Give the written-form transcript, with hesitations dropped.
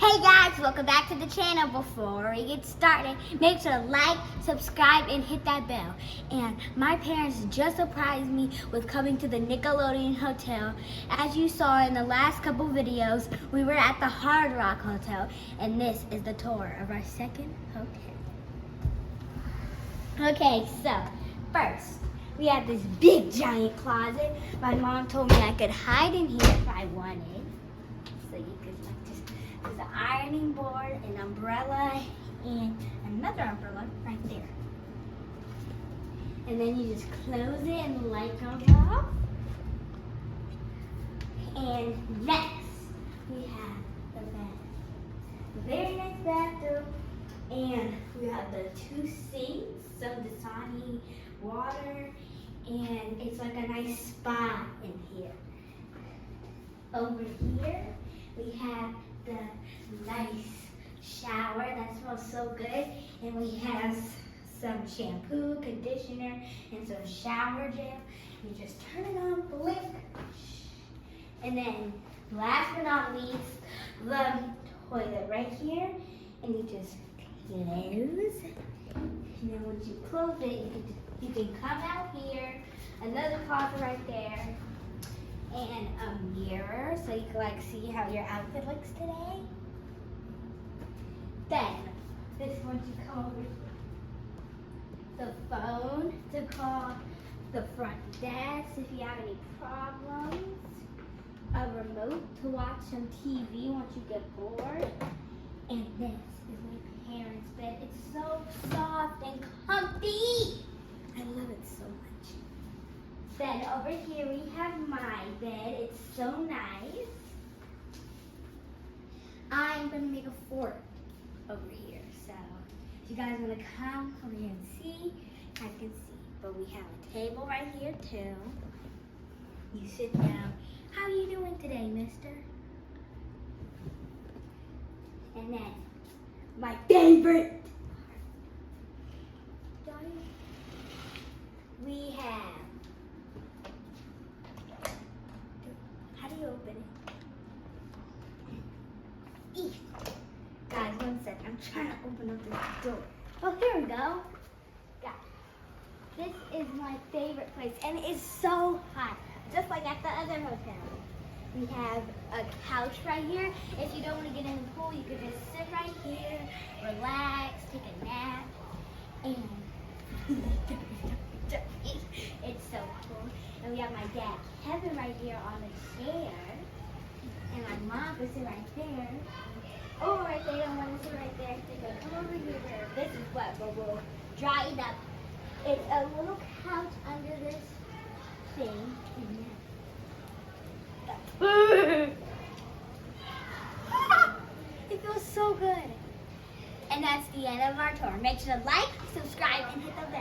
Hey guys, welcome back to the channel. Before we get started, make sure to like, subscribe, and hit that bell. And my parents just surprised me with coming to the Nickelodeon Hotel. As you saw in the last couple videos, we were at the Hard Rock Hotel, and this is the tour of our second hotel. Okay, so first, we have this big giant closet. My mom told me I could hide in here if I wanted. So you could there's an ironing board, an umbrella, and another umbrella right there. And then you just close it and the light comes off. And next, we have the bed. The very nice bathroom. And we have the 2 sinks, some Dasani water, and it's like a nice spa in here. Over here, we have the nice shower that smells so good, and we have some shampoo, conditioner, and some shower gel. You just turn it on, blink, and then last but not least, the toilet right here, and you just close, and then once you close it, you can come out here, another closet right there, and a mirror so you can see how your outfit looks today. Then, this once you come over, the phone to call the front desk if you have any problems, a remote to watch some TV once you get bored, and this is my parents' bed. It's so soft and comfy. I love it so much. Then over here we have my bed. It's so nice. I'm going to make a fort over here. So if you guys want to come over here and see, I can see. But we have a table right here too. You sit down. How are you doing today, mister? And then my favorite. We have. How do you open it? Eek. Guys, one sec. I'm trying to open up this door. Oh, here we go. Guys, this is my favorite place, and it's so hot, just like at the other hotel. We have a couch right here. If you don't want to get in the pool, you can just sit right here, relax, take a nap, and it's so cool. And we have my dad, Kevin, right here on the chair. And my mom can sit right there. Or if they don't want to sit right there, they can come over here. This is what we'll dry it up. It's a little couch under this thing. It feels so good. And that's the end of our tour. Make sure to like, subscribe, and hit the bell.